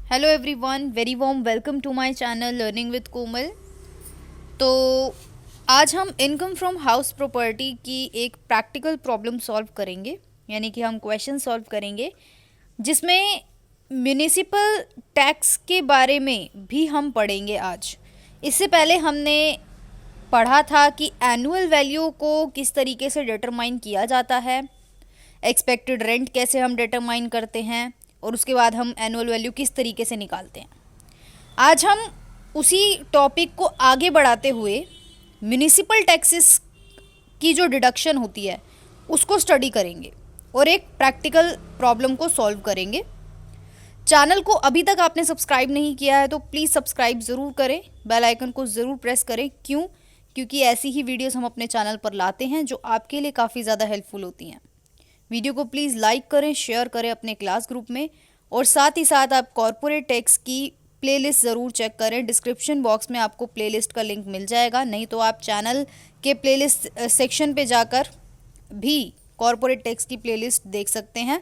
Hello everyone, very warm welcome to my channel learning with Komal. तो आज हम income from house property की एक प्रैक्टिकल प्रॉब्लम सॉल्व करेंगे, यानी कि हम क्वेश्चन सॉल्व करेंगे जिसमें म्यूनिसिपल टैक्स के बारे में भी हम पढ़ेंगे आज। इससे पहले हमने पढ़ा था कि एनुअल वैल्यू को किस तरीके से डिटरमाइन किया जाता है, एक्सपेक्टेड रेंट कैसे हम डिटरमाइन करते हैं, और उसके बाद हम एनुअल वैल्यू किस तरीके से निकालते हैं। आज हम उसी टॉपिक को आगे बढ़ाते हुए म्यूनिसिपल टैक्सेस की जो डिडक्शन होती है उसको स्टडी करेंगे और एक प्रैक्टिकल प्रॉब्लम को सॉल्व करेंगे। चैनल को अभी तक आपने सब्सक्राइब नहीं किया है तो प्लीज़ सब्सक्राइब ज़रूर करें, बेल आइकन को ज़रूर प्रेस करें। क्योंकि ऐसी ही वीडियोस हम अपने चैनल पर लाते हैं जो आपके लिए काफ़ी ज़्यादा हेल्पफुल होती हैं। वीडियो को प्लीज़ लाइक करें, शेयर करें अपने क्लास ग्रुप में, और साथ ही साथ आप कॉर्पोरेट टैक्स की प्लेलिस्ट ज़रूर चेक करें। डिस्क्रिप्शन बॉक्स में आपको प्लेलिस्ट का लिंक मिल जाएगा, नहीं तो आप चैनल के प्लेलिस्ट सेक्शन पे जाकर भी कॉर्पोरेट टैक्स की प्लेलिस्ट देख सकते हैं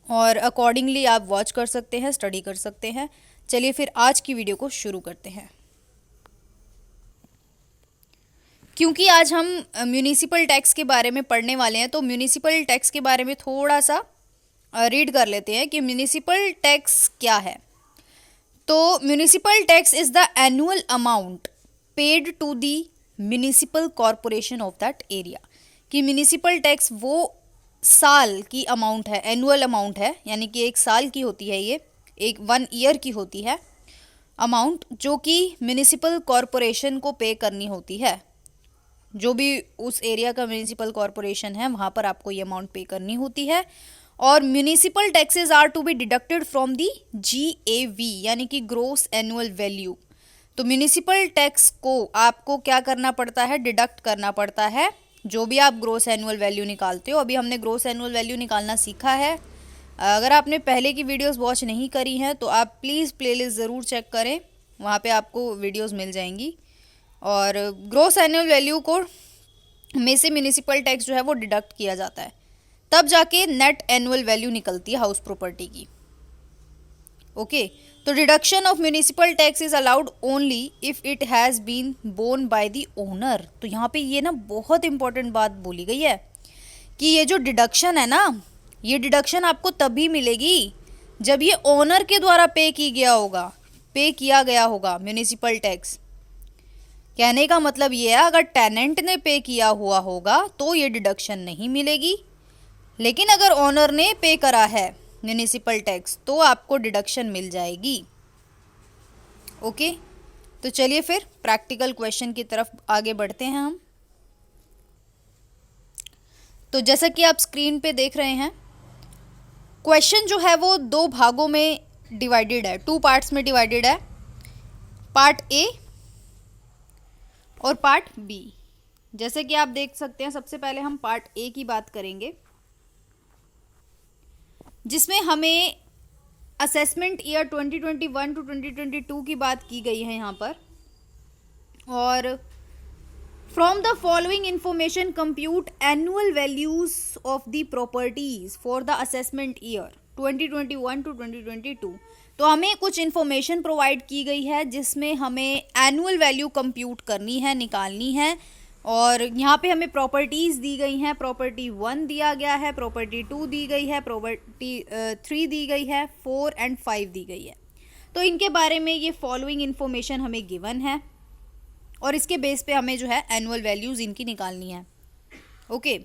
और अकॉर्डिंगली आप वॉच कर सकते हैं, स्टडी कर सकते हैं। चलिए फिर आज की वीडियो को शुरू करते हैं। क्योंकि आज हम म्यूनिसिपल टैक्स के बारे में पढ़ने वाले हैं तो म्यूनिसिपल टैक्स के बारे में थोड़ा सा रीड कर लेते हैं कि म्यूनिसिपल टैक्स क्या है। तो municipal tax is the annual amount paid to the municipal corporation of that area. कि म्यूनिसिपल टैक्स वो साल की अमाउंट है, एनुअल अमाउंट है, यानी कि एक साल की होती है, ये एक 1 ईयर की होती है अमाउंट, जो कि म्यूनिसिपल कॉरपोरेशन को पे करनी होती है। जो भी उस एरिया का म्यूनिसिपल कॉरपोरेशन है वहाँ पर आपको ये अमाउंट पे करनी होती है। और municipal taxes are to be deducted from the GAV, यानी कि ग्रोस एनुअल वैल्यू। तो म्यूनिसिपल टैक्स को आपको क्या करना पड़ता है, डिडक्ट करना पड़ता है जो भी आप ग्रोस एनुअल वैल्यू निकालते हो। अभी हमने ग्रोस एनुअल वैल्यू निकालना सीखा है। अगर आपने पहले की वीडियोस वॉच नहीं करी हैं तो आप प्लीज़ प्लेलिस्ट ज़रूर चेक करें, वहाँ पे आपको वीडियोस मिल जाएंगी। और ग्रोस एनुअल वैल्यू को में से म्यूनिसिपल टैक्स जो है वो डिडक्ट किया जाता है, तब जाके नेट एनुअल वैल्यू निकलती है हाउस प्रॉपर्टी की। ओके, तो deduction of municipal tax is allowed only if it has been borne by the owner. तो यहाँ पे ये ना बहुत इंपॉर्टेंट बात बोली गई है कि ये जो डिडक्शन है ना, ये डिडक्शन आपको तभी मिलेगी जब ये ओनर के द्वारा पे किया गया होगा म्यूनिसिपल टैक्स। कहने का मतलब ये है, अगर टेनेंट ने पे किया हुआ होगा तो ये डिडक्शन नहीं मिलेगी, लेकिन अगर ओनर ने पे करा है म्यूनिसिपल टैक्स तो आपको डिडक्शन मिल जाएगी। ओके, तो चलिए फिर प्रैक्टिकल क्वेश्चन की तरफ आगे बढ़ते हैं हम। तो जैसा कि आप स्क्रीन पे देख रहे हैं, क्वेश्चन जो है वो 2 भागों में डिवाइडेड है, 2 पार्ट्स में डिवाइडेड है, पार्ट ए और पार्ट बी। जैसे कि आप देख सकते हैं, सबसे पहले हम पार्ट ए की बात करेंगे जिसमें हमें असेसमेंट ईयर 2021 टू 2022 की बात की गई है यहाँ पर। और from the following information compute annual values of the properties for the assessment year 2021 to 2022। तो हमें कुछ इन्फॉर्मेशन प्रोवाइड की गई है जिसमें हमें एनुअल वैल्यू कंप्यूट करनी है, निकालनी है। और यहाँ पे हमें प्रॉपर्टीज़ दी गई हैं, प्रॉपर्टी 1 दिया गया है, प्रॉपर्टी 2 दी गई है, प्रॉपर्टी 3 दी गई है, 4 एंड 5 दी गई है। तो इनके बारे में ये फॉलोइंग इन्फॉर्मेशन हमें गिवन है और इसके बेस पे हमें जो है एनुअल वैल्यूज़ इनकी निकालनी है। ओके,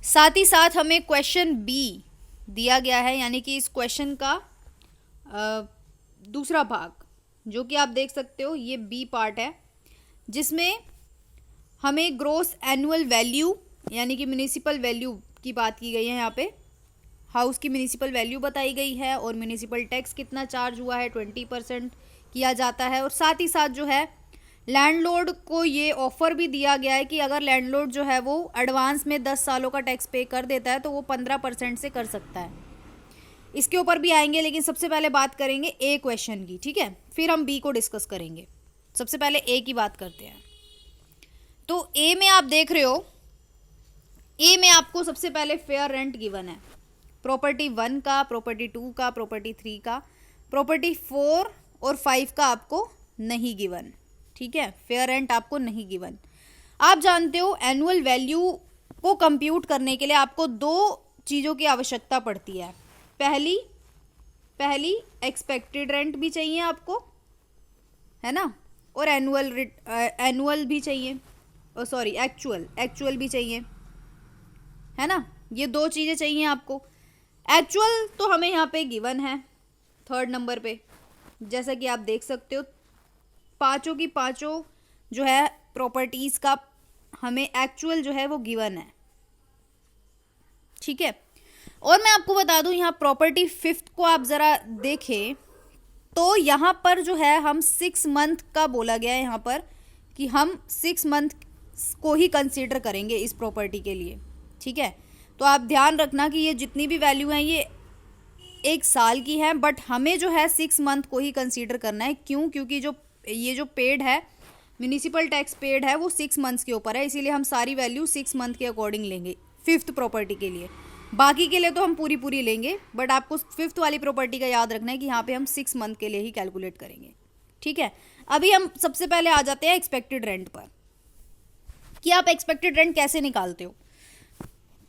साथ ही साथ हमें क्वेश्चन बी दिया गया है, यानी कि इस क्वेश्चन का दूसरा भाग, जो कि आप देख सकते हो ये बी पार्ट है, जिसमें हमें ग्रोस एनुअल वैल्यू यानी कि म्यूनिसिपल वैल्यू की बात की गई है। यहाँ पे हाउस की म्यूनिसिपल वैल्यू बताई गई है और म्यूनिसिपल टैक्स कितना चार्ज हुआ है, 20% किया जाता है। और साथ ही साथ जो है लैंडलॉर्ड को ये ऑफर भी दिया गया है कि अगर लैंडलॉर्ड जो है वो एडवांस में 10 सालों का टैक्स पे कर देता है तो वो 15% से कर सकता है। इसके ऊपर भी आएंगे, लेकिन सबसे पहले बात करेंगे ए क्वेश्चन की, ठीक है, फिर हम बी को डिस्कस करेंगे। सबसे पहले ए की बात करते हैं। तो ए में आप देख रहे हो ए में आपको सबसे पहले फेयर रेंट गिवन है, प्रॉपर्टी 1 का, प्रॉपर्टी 2 का, प्रॉपर्टी 3 का, प्रॉपर्टी 4 और 5 का आपको नहीं गिवन, ठीक है, फेयर रेंट आपको नहीं गिवन। आप जानते हो एनुअल वैल्यू को कंप्यूट करने के लिए आपको दो चीज़ों की आवश्यकता पड़ती है। पहली एक्सपेक्टेड रेंट भी चाहिए आपको, है ना, और एनुअल भी चाहिए, और सॉरी एक्चुअल भी चाहिए, है ना, ये दो चीज़ें चाहिए आपको। एक्चुअल तो हमें यहाँ पे गिवन है 3rd नंबर पे, जैसा कि आप देख सकते हो पांचों की पांचों जो है प्रॉपर्टीज़ का हमें एक्चुअल जो है वो गिवन है, ठीक है। और मैं आपको बता दूं यहाँ प्रॉपर्टी 5th को आप ज़रा देखें तो यहाँ पर जो है हम 6 मंथ का बोला गया है यहाँ पर कि हम 6 मंथ को ही कंसीडर करेंगे इस प्रॉपर्टी के लिए, ठीक है। तो आप ध्यान रखना कि ये जितनी भी वैल्यू हैं ये 1 साल की है, बट हमें जो है 6 मंथ को ही कंसीडर करना है। क्यों? क्योंकि ये जो पेड है, म्यूनिसिपल टैक्स पेड है, वो 6 मंथ्स के ऊपर है, इसीलिए हम सारी वैल्यू 6 मंथ के अकॉर्डिंग लेंगे 5th प्रॉपर्टी के लिए। बाकी के लिए तो हम पूरी लेंगे, बट आपको 5th वाली प्रॉपर्टी का याद रखना है कि यहाँ पे हम 6 मंथ के लिए ही कैलकुलेट करेंगे, ठीक है। अभी हम सबसे पहले आ जाते हैं एक्सपेक्टेड रेंट पर, कि आप एक्सपेक्टेड रेंट कैसे निकालते हो।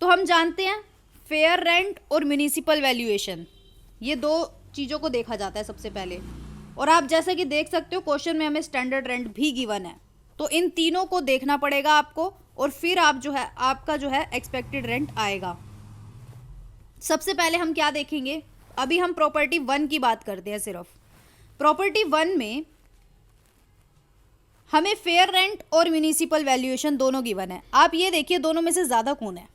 तो हम जानते हैं फेयर रेंट और म्यूनिसिपल वैल्यूएशन, ये दो चीज़ों को देखा जाता है सबसे पहले। और आप जैसा कि देख सकते हो क्वेश्चन में हमें स्टैंडर्ड रेंट भी गिवन है, तो इन तीनों को देखना पड़ेगा आपको, और फिर आप जो है आपका जो है एक्सपेक्टेड रेंट आएगा। सबसे पहले हम क्या देखेंगे, अभी हम प्रॉपर्टी 1 की बात करते हैं सिर्फ। प्रॉपर्टी 1 में हमें फेयर रेंट और म्यूनिसिपल वैल्यूएशन दोनों गिवन है। आप ये देखिए दोनों में से ज़्यादा कौन है,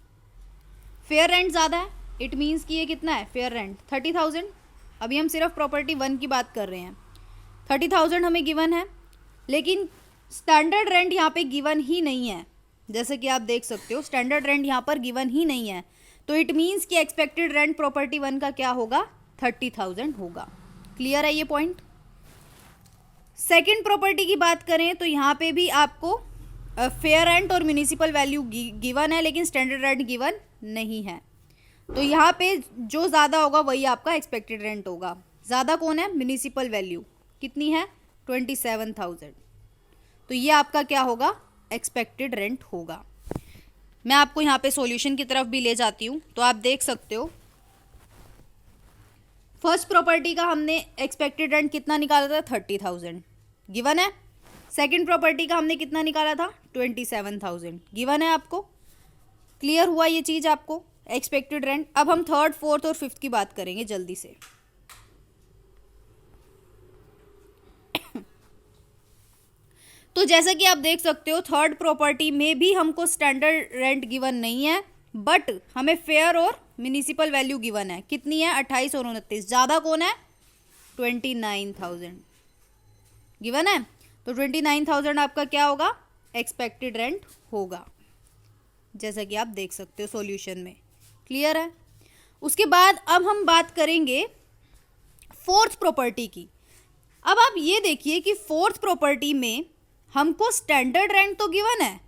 फेयर रेंट ज़्यादा है, इट मीन्स कि ये कितना है फेयर रेंट 30,000। अभी हम सिर्फ प्रॉपर्टी 1 की बात कर रहे हैं, 30,000 हमें गिवन है, लेकिन स्टैंडर्ड रेंट यहाँ पे गिवन ही नहीं है। जैसे कि आप देख सकते हो स्टैंडर्ड रेंट यहाँ पर गिवन ही नहीं है, तो इट मीन्स कि एक्सपेक्टेड रेंट प्रॉपर्टी 1 का क्या होगा, 30,000 होगा। क्लियर है ये पॉइंट। सेकंड प्रॉपर्टी की बात करें तो यहाँ पे भी आपको फेयर रेंट और म्यूनिसिपल वैल्यू गिवन है, लेकिन स्टैंडर्ड रेंट गिवन नहीं है। तो यहाँ पे जो ज़्यादा होगा वही आपका एक्सपेक्टेड रेंट होगा। ज़्यादा कौन है, म्यूनिसिपल वैल्यू कितनी है 27,000, तो ये आपका क्या होगा, एक्सपेक्टेड रेंट होगा। मैं आपको यहाँ पे सॉल्यूशन की तरफ भी ले जाती हूँ, तो आप देख सकते हो फर्स्ट प्रॉपर्टी का हमने एक्सपेक्टेड रेंट कितना निकाला था, 30,000 गिवन है। सेकंड प्रॉपर्टी का हमने कितना निकाला था, 27,000 गिवन है आपको। क्लियर हुआ ये चीज़ आपको, एक्सपेक्टेड रेंट। अब हम 3rd, 4th और 5th की बात करेंगे जल्दी से। तो जैसा कि आप देख सकते हो 3rd प्रॉपर्टी में भी हमको स्टैंडर्ड रेंट गिवन नहीं है, बट हमें फेयर और म्यूनिसिपल वैल्यू गिवन है। कितनी है, 28 और 29। ज़्यादा कौन है, 29,000 गिवन है, तो 29,000 आपका क्या होगा, एक्सपेक्टेड रेंट होगा, जैसा कि आप देख सकते हो सॉल्यूशन में। क्लियर है। उसके बाद अब हम बात करेंगे 4th प्रॉपर्टी की। अब आप ये देखिए कि 4th प्रॉपर्टी में हमको स्टैंडर्ड रेंट तो गिवन है,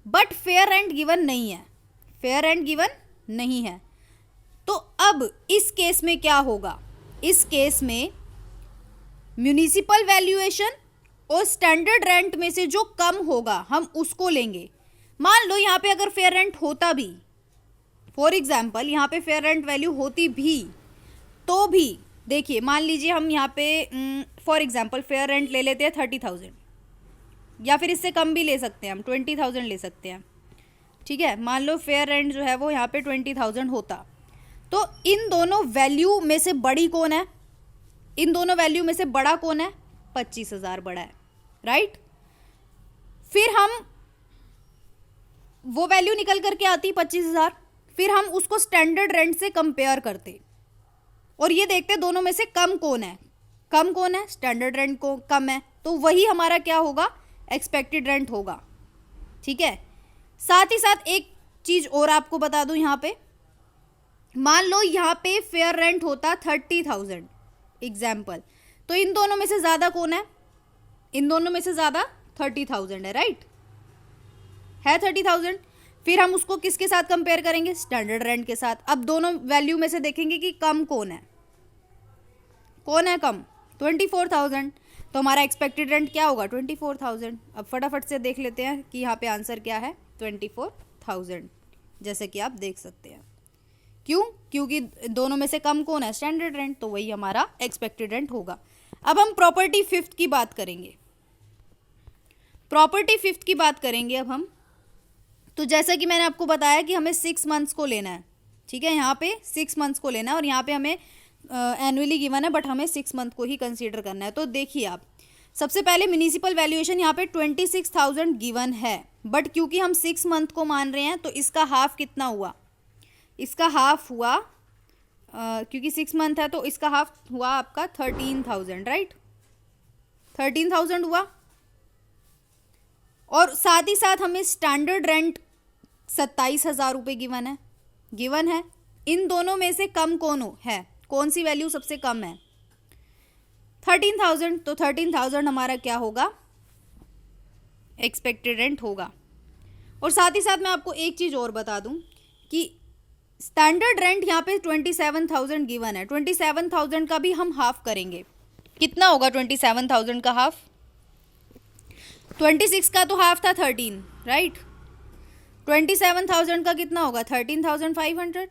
बट फेयर रेंट गिवन नहीं है, फेयर रेंट गिवन नहीं है। तो अब इस केस में क्या होगा, इस केस में म्यूनिसिपल वैल्यूएशन और स्टैंडर्ड रेंट में से जो कम होगा हम उसको लेंगे। मान लो यहाँ पे अगर फेयर रेंट होता भी, फॉर एग्जाम्पल यहाँ पे फेयर रेंट वैल्यू होती भी, तो भी देखिए मान लीजिए हम यहाँ पे फॉर एग्जाम्पल फेयर रेंट ले लेते हैं 30,000, या फिर इससे कम भी ले सकते हैं हम, 20,000 ले सकते हैं, ठीक है। मान लो फेयर रेंट जो है वो यहाँ पे 20,000 होता, तो इन दोनों वैल्यू में से बड़ी कौन है, इन दोनों वैल्यू में से बड़ा कौन है, 25,000 बड़ा है, राइट। फिर हम वो वैल्यू निकल करके आती 25,000, फिर हम उसको स्टैंडर्ड रेंट से कंपेयर करते और ये देखते दोनों में से कम कौन है, कम कौन है, स्टैंडर्ड रेंट को कम है, तो वही हमारा क्या होगा, एक्सपेक्टेड रेंट होगा, ठीक है। साथ ही साथ एक चीज और आपको बता दूं, यहाँ पे मान लो यहाँ पे फेयर रेंट होता 30,000 एग्जाम्पल, तो इन दोनों में से ज्यादा कौन है, इन दोनों में से ज्यादा 30,000 है, राइट, है 30,000। फिर हम उसको किसके साथ कंपेयर करेंगे, स्टैंडर्ड रेंट के साथ। अब दोनों वैल्यू में से देखेंगे कि कम कौन है, कौन है कम, 24,000। तो हमारा एक्सपेक्टेड रेंट क्या होगा, 24,000। अब फटाफट से देख लेते हैं कि यहाँ पे आंसर क्या है, 24,000, जैसे कि आप देख सकते हैं। क्यों, क्योंकि दोनों में से कम कौन है, स्टैंडर्ड रेंट, तो वही हमारा एक्सपेक्टेड रेंट होगा। अब हम प्रॉपर्टी फिफ्थ की बात करेंगे, प्रॉपर्टी फिफ्थ की बात करेंगे अब हम। तो जैसा कि मैंने आपको बताया कि हमें 6 मंथ्स को लेना है, ठीक है, यहाँ पे 6 मंथ्स को लेना है और यहाँ पे हमें एनुअली गिवन है, बट हमें 6 मंथ को ही कंसीडर करना है। तो देखिए आप, सबसे पहले म्यूनिसिपल वैल्यूएशन यहाँ पे 26,000 गिवन है, बट क्योंकि हम 6 मंथ को मान रहे हैं तो इसका हाफ कितना हुआ, इसका हाफ हुआ क्योंकि 6 मंथ है तो इसका हाफ हुआ आपका 13,000, राइट, 13,000 हुआ। और साथ ही साथ हमें स्टैंडर्ड रेंट 27,000 रुपये गिवन है। इन दोनों में से कम कौन है, कौन सी वैल्यू सबसे कम है, 13,000। तो 13,000 हमारा क्या होगा, एक्सपेक्टेड रेंट होगा। और साथ ही साथ मैं आपको एक चीज़ और बता दूं कि स्टैंडर्ड रेंट यहाँ पे 27,000 गिवन है, 27,000 का भी हम हाफ करेंगे, कितना होगा 27,000 का हाफ, 26 का तो हाफ था 13, राइट, 27,000 का कितना होगा 13,500।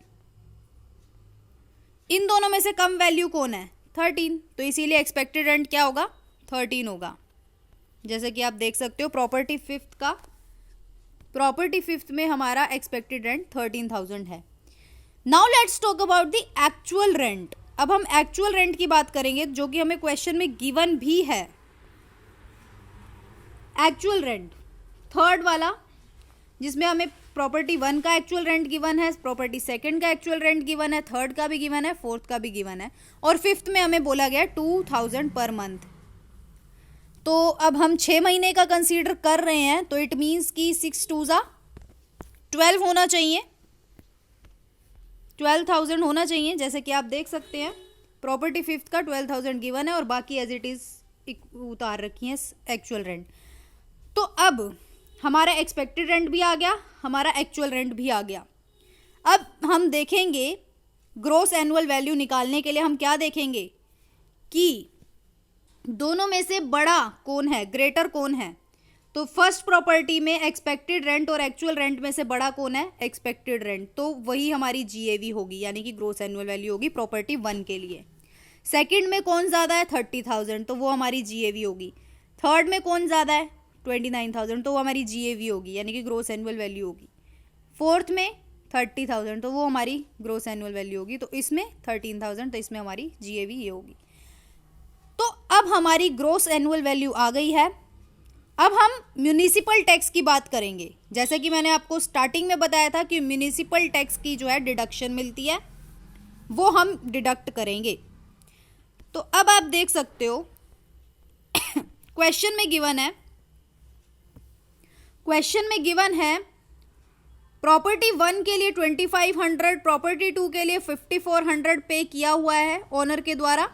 इन दोनों में से कम वैल्यू कौन है, 13, तो इसीलिए एक्सपेक्टेड रेंट क्या होगा, 13 होगा। जैसे कि आप देख सकते हो प्रॉपर्टी फिफ्थ में हमारा एक्सपेक्टेड रेंट 13,000 है। Now let's talk about the actual rent. अब हम एक्चुअल रेंट की बात करेंगे जो कि हमें क्वेश्चन में गिवन भी है। एक्चुअल रेंट थर्ड वाला, जिसमें हमें प्रॉपर्टी 1 का एक्चुअल रेंट गिवन है, प्रॉपर्टी सेकंड का एक्चुअल रेंट गिवन है, थर्ड का भी गिवन है, फोर्थ का भी गिवन है, और फिफ्थ में हमें बोला गया 2,000 पर मंथ। तो अब हम 6 महीने का कंसीडर कर रहे हैं, तो इट मीन्स कि 6 2 जा 12 होना चाहिए, 12,000 होना चाहिए। जैसे कि आप देख सकते हैं प्रॉपर्टी फिफ्थ का 12,000 गिवन है और बाकी एज इट इज उतार रखी है एक्चुअल रेंट। तो अब हमारा एक्सपेक्टेड रेंट भी आ गया, हमारा एक्चुअल रेंट भी आ गया। अब हम देखेंगे ग्रोस एनुअल वैल्यू निकालने के लिए हम क्या देखेंगे कि दोनों में से बड़ा कौन है, ग्रेटर कौन है। तो फर्स्ट प्रॉपर्टी में एक्सपेक्टेड रेंट और एक्चुअल रेंट में से बड़ा कौन है, एक्सपेक्टेड रेंट, तो वही हमारी जीएवी होगी, यानी कि ग्रोस एनुअल वैल्यू होगी प्रॉपर्टी 1 के लिए। सेकंड में कौन ज़्यादा है, 30,000, तो वो हमारी जीएवी होगी। थर्ड में कौन ज़्यादा है, 29,000, तो वो हमारी जीएवी होगी, यानी कि ग्रोस एनुअल वैल्यू होगी। फोर्थ में 30,000, तो वो हमारी ग्रोस एनुअल वैल्यू होगी। तो इसमें 13,000, तो इसमें हमारी जीएवी ये होगी। तो अब हमारी ग्रोस एनुअल वैल्यू आ गई है। अब हम म्यूनिसिपल टैक्स की बात करेंगे। जैसे कि मैंने आपको स्टार्टिंग में बताया था कि म्यूनिसिपल टैक्स की जो है डिडक्शन मिलती है, वो हम डिडक्ट करेंगे। तो अब आप देख सकते हो क्वेश्चन में गिवन है प्रॉपर्टी 1 के लिए 2500, प्रॉपर्टी 2 के लिए 5400 पे किया हुआ है ओनर के द्वारा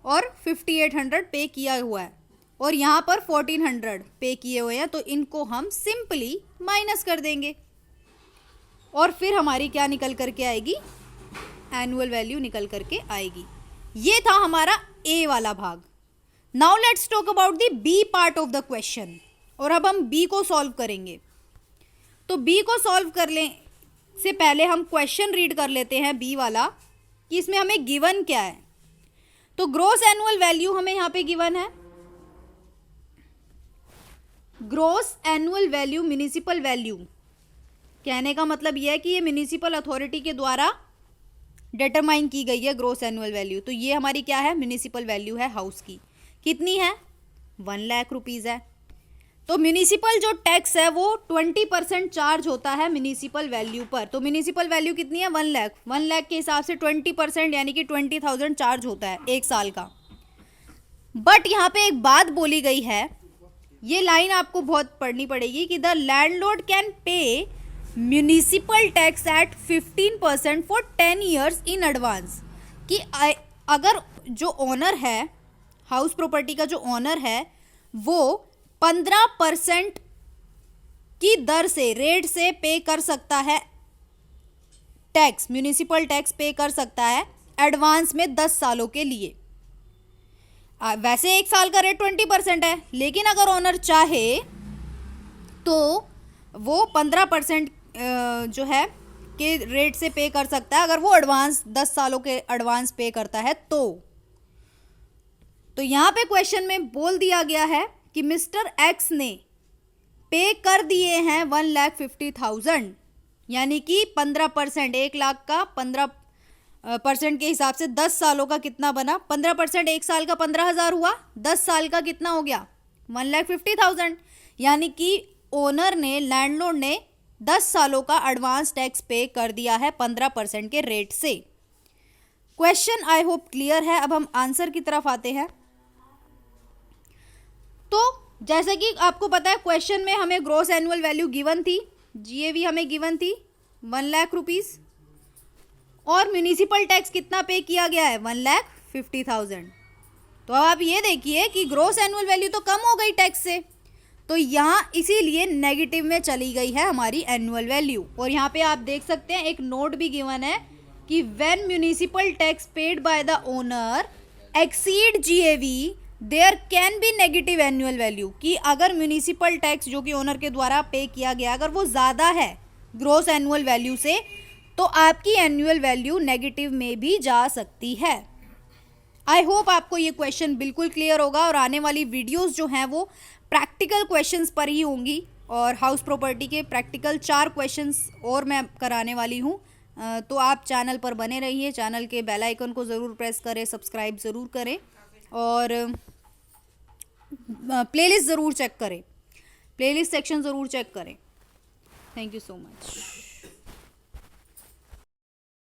और 5800 पे किया हुआ है, और यहाँ पर 1400 पे किए हुए हैं। तो इनको हम सिंपली माइनस कर देंगे और फिर हमारी क्या निकल करके आएगी, एनुअल वैल्यू निकल करके आएगी। ये था हमारा ए वाला भाग। Now let's talk about the B part of the question, और अब हम बी को सॉल्व करेंगे। तो बी को सॉल्व करने से पहले हम क्वेश्चन रीड कर लेते हैं बी वाला, कि इसमें हमें गिवन क्या है। तो ग्रोस एनुअल वैल्यू हमें यहाँ पे गिवन है, gross annual value municipal value, कहने का मतलब यह है कि ये म्युनिसिपल अथॉरिटी के द्वारा डिटरमाइन की गई है ग्रोस एनुअल वैल्यू। तो ये हमारी क्या है, म्युनिसिपल वैल्यू है हाउस की। कितनी है, 1 लाख रुपीज़ है। तो म्युनिसिपल जो टैक्स है वो 20% चार्ज होता है म्युनिसिपल वैल्यू पर। तो म्युनिसिपल वैल्यू कितनी है, 1 लाख, 1 लाख के हिसाब से 20% यानी कि 20,000 चार्ज होता है एक साल का। बट यहाँ पे एक बात बोली गई है, ये लाइन आपको बहुत पढ़नी पड़ेगी, कि the landlord can pay municipal tax at 15% for 10 years in advance. कि अगर जो ओनर है, हाउस प्रॉपर्टी का जो ओनर है, वो 15% की दर से, रेट से पे कर सकता है टैक्स, म्यूनिसिपल टैक्स पे कर सकता है एडवांस में 10 सालों के लिए। वैसे 1 साल का रेट 20% है, लेकिन अगर ओनर चाहे तो वो 15% जो है के रेट से पे कर सकता है, अगर वो एडवांस 10 सालों के एडवांस पे करता है तो यहाँ पे क्वेश्चन में बोल दिया गया है कि मिस्टर एक्स ने पे कर दिए हैं 1,50,000, यानी कि 15%, 1,00,000 का 15% के हिसाब से 10 सालों का कितना बना, 15% 1 साल का 15,000 हुआ, 10 साल का कितना हो गया 1,50,000, यानी कि ओनर ने, लैंडलॉर्ड ने 10 सालों का एडवांस टैक्स पे कर दिया है 15% के रेट से। क्वेश्चन आई होप क्लियर है। अब हम आंसर की तरफ आते हैं। तो जैसे कि आपको पता है क्वेश्चन में हमें ग्रॉस एनुअल वैल्यू गिवन थी, जीएवी हमें गिवन थी 1,00,000 रुपीज, और म्यूनिसिपल टैक्स कितना पे किया गया है 1,50,000। तो अब आप ये देखिए कि ग्रॉस एनुअल वैल्यू तो कम हो गई टैक्स से, तो यहाँ इसीलिए नेगेटिव में चली गई है हमारी एनुअल वैल्यू। और यहाँ पे आप देख सकते हैं एक नोट भी गिवन है कि when municipal tax paid by the owner exceed GAV there can be negative annual value, कि अगर म्यूनिसिपल टैक्स जो कि ओनर के द्वारा पे किया गया अगर वो ज़्यादा है ग्रॉस एनुअल वैल्यू से, तो आपकी एनुअल वैल्यू नेगेटिव में भी जा सकती है। आई होप आपको ये क्वेश्चन बिल्कुल क्लियर होगा, और आने वाली वीडियोस जो हैं वो प्रैक्टिकल क्वेश्चंस पर ही होंगी, और हाउस प्रॉपर्टी के प्रैक्टिकल 4 क्वेश्चंस और मैं कराने वाली हूँ। तो आप चैनल पर बने रहिए, चैनल के बेल आइकन को ज़रूर प्रेस करें, सब्सक्राइब ज़रूर करें, और प्लेलिस्ट ज़रूर चेक करें, प्लेलिस्ट सेक्शन ज़रूर चेक करें। Thank you so much.